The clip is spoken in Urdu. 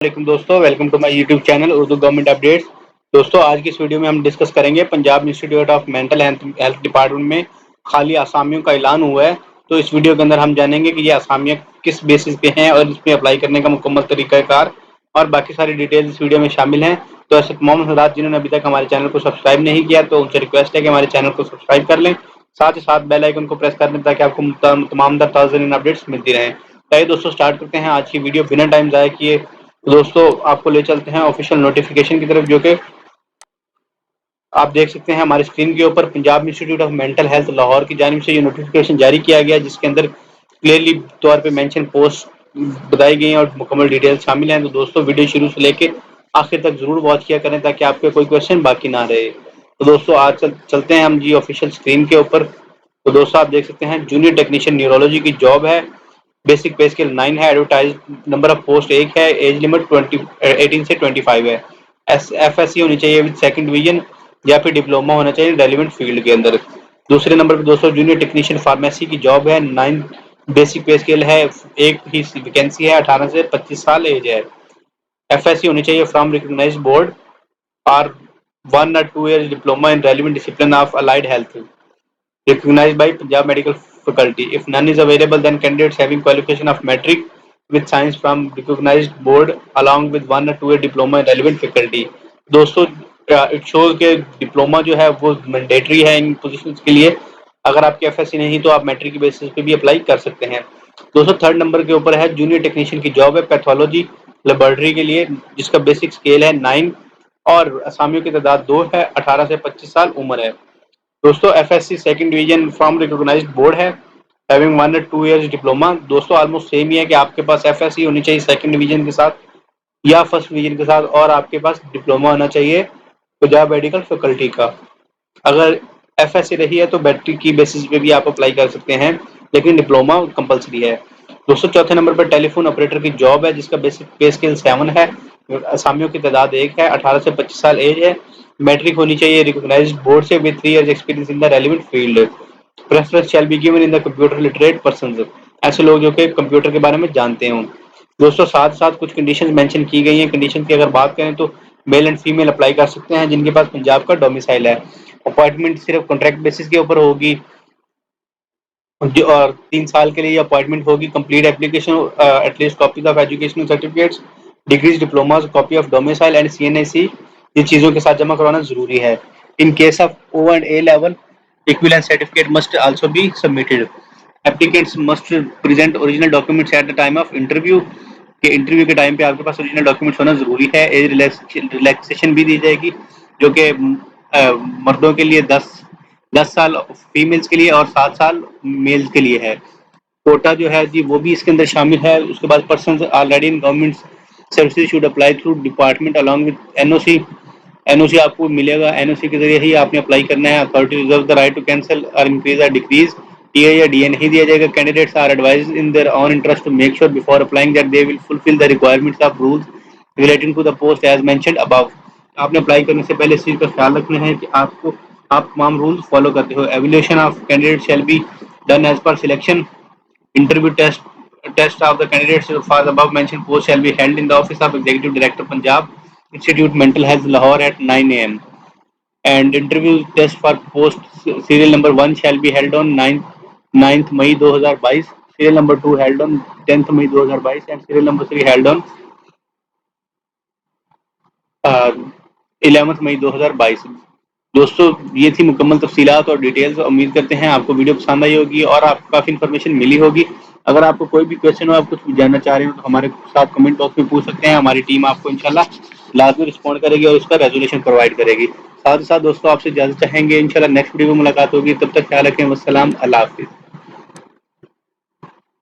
علیکم دوستوں، welcome to my YouTube channel Urdu government updates. دوستوں آج کی اس ویڈیو میں ہم ڈسکس کریں گے Punjab institute of mental health department میں خالی اسامیوں کا اعلان ہوا ہے۔ تو اس ویڈیو کے اندر ہم جانیں گے کہ یہ اسامیاں کس بیسس پہ ہیں اور اس میں اپلائی کرنے کا مکمل طریقہ کار اور باقی ساری ڈیٹیل اس ویڈیو میں شامل ہیں۔ تو ایسے تمام حضرات جنہوں نے ابھی تک ہمارے چینل کو سبسکرائب نہیں کیا تو ان سے ریکویسٹ ہے کہ ہمارے چینل کو سبسکرائب کر لیں، ساتھ ہی ساتھ بیل آئیکن کو پریس کر دیں تاکہ آپ کو تمام تازہ اپڈیٹس ملتی رہیں۔ چلیے دوستوں اسٹارٹ کرتے ہیں آج کی ویڈیو بنا ٹائم ضائع کیے۔ دوستوں آپ کو لے چلتے ہیں آفیشیل نوٹیفیکیشن کی طرف، جو کہ آپ دیکھ سکتے ہیں ہماری اسکرین کے اوپر۔ Punjab institute of mental health Lahore کی جانب سے یہ نوٹیفیکیشن جاری کیا گیا، جس کے اندر کلیئرلی طور پہ مینشن پوسٹ بتائی گئی ہیں اور مکمل ڈیٹیل شامل ہیں۔ تو دوستوں ویڈیو شروع سے لے کے آخر تک ضرور واچ کیا کریں تاکہ آپ کے کوئی کوشچن باقی نہ رہے۔ تو دوستوں آج چلتے ہیں ہم آفیشیل اسکرین کے اوپر۔ تو دوستوں آپ دیکھ سکتے ہیں جونیئر ٹیکنیشین نیورولوجی کی جاب ہے، بیسک پے اسکیل 9 ہے، ایڈورٹائز نمبر آف پوسٹ 1 ہے، ایج لمٹ 18 سے 25 ہے، ایف ایس سی ہونی چاہیے وتھ سیکنڈ ڈویژن یا پھر ڈپلوما ہونا چاہیے ریلیونٹ فیلڈ کے اندر۔ دوسرے نمبر پہ دوستوں جونیئر ٹیکنیشین فارمیسی کی جاب ہے، 9 بیسک پے اسکیل ہے، ایک ہی ویکینسی ہے، 18 سے 25 سال ایج ہے، ایف ایس سی ہونی چاہیے فرام ریکگنائزڈ بورڈ اور 1 or 2 years diploma in relevant discipline of allied health recognized by Punjab Medical Faculty. If none is available, then candidates having qualification of metric with science from recognized board along with 1 or 2 year diploma in relevant faculty. دوستوں اٹ شوز کہ ڈپلوما جو ہے وہ مینڈیٹری ہے ان پوزیشنز کے لیے۔ اگر آپ کے ایف ایس سی نہیں تو آپ میٹرک کی بیسس پہ بھی اپلائی کر سکتے ہیں۔ دوستوں تھرڈ نمبر کے اوپر ہے جونیئر ٹیکنیشین کی جاب ہے پیتھولوجی لیبارٹری کے لیے، جس کا بیسک اسکیل ہے 9 اور اسامیوں کی تعداد 2 ہے، 18 سے 25 سال عمر ہے۔ دوستوں F S C second division from recognised board ہے، having 1 or 2 years ڈپلوما۔ دوستوں آلموسٹ سیم ہی ہے کہ آپ کے پاس ایف ایس سی ہونی چاہیے سیکنڈ ڈویژن کے ساتھ یا فرسٹ ڈویژن کے ساتھ، اور آپ کے پاس ڈپلوما ہونا چاہیے پنجاب میڈیکل فیکلٹی کا۔ اگر ایف ایس سی رہی ہے تو بیٹری کی بیسس پہ بھی آپ اپلائی کر سکتے ہیں، لیکن ڈپلوما کمپلسری ہے۔ دوستوں چوتھے نمبر پر ٹیلی فون آپریٹر کی جاب ہے، جس کا بیسک پے اسکیل 7 ہے، اسامیوں کی تعداد 1 ہے، 18 سے 25 سال ایج ہے، میٹرک ہونی چاہیے ریکگنائزڈ بورڈ سے with 3 years experience in the relevant field. Preference shall be given in the computer literate persons. ایسے لوگ جو کہ کمپیوٹر کے بارے میں جانتے ہوں۔ دوستوں ساتھ ساتھ کچھ کنڈیشنز مینشن کی گئی ہیں۔ کنڈیشن کی اگر بات کریں تو میل اینڈ فیمیل اپلائی کر سکتے ہیں جن کے پاس پنجاب کا ڈومیسائل ہے۔ اپوائنٹمنٹ صرف کانٹریکٹ بیسس کے اوپر ہوگی اور 3 سال کے لیے اپوائنٹمنٹ ہوگی۔ Complete application at least copies of educational certificates, degrees, diplomas, copy of domicile and C N I C, یہ چیزوں کے ساتھ جمع کروانا ضروری ہے۔ In case of O and A level equivalent certificate must also be submitted. Applicants must present original documents at the time of interview. کہ انٹرویو کے ٹائم پہ آپ کے پاس اوریجنل ڈاکیومنٹس ہونا ضروری ہے۔ ایج ریلیکسیشن بھی دی جائے گی، جو کہ مردوں کے لیے 10 سال فیمیلز کے لیے اور 7 سال میلز کے لیے ہے۔ کوٹا جو ہے جی وہ بھی اس کے اندر شامل ہے۔ اس کے بعد persons already in government services should apply through department along with N O C. N O C آپ کو ملے گا، این او سی کے ذریعے ہی آپ نے اپلائی کرنا ہے۔ Authority reserve the right to cancel اور انکریز اور ڈکریز، ٹی اے یا ڈی اے نہیں دیا جائے گا۔ Candidates are advised in their own interest to make sure before applying that they will fulfil the requirements of rules relating to the post as mentioned above. آپ نے اپلائی کرنے سے پہلے اس چیز کا خیال رکھنا ہے کہ آپ تمام رولز فالو کرتے ہو۔ Evaluation of candidate shall be done as per selection. Interview test of the candidates for the above mentioned post shall be held in the office of executive director Punjab institute mental health Lahore at 9 AM. And interview test for post serial number 1 shall be held on 9th May 2022, serial number 2 held on 10th May 2022 and serial number 3 held on 11th May 2022۔ دوستوں یہ تھی مکمل تفصیلات اور ڈیٹیلز۔ امید کرتے ہیں آپ کو ویڈیو پسند آئی ہوگی اور آپ کو کافی انفارمیشن ملی ہوگی۔ اگر آپ کو کوئی بھی کویشچن ہو، آپ کچھ بھی جاننا چاہ رہے ہو تو ہمارے ساتھ کمنٹ باکس میں پوچھ سکتے ہیں۔ ہماری ٹیم آپ کو انشاءاللہ لازمی رسپونڈ کرے گی اور اس کا ریزولوشن پرووائڈ کرے گی۔ ساتھ ہی ساتھ دوستوں آپ سے اجازت چاہیں گے، انشاءاللہ نیکسٹ ویڈیو میں ملاقات ہوگی، تب تک خیال رکھیں۔ والسلام، اللہ حافظ۔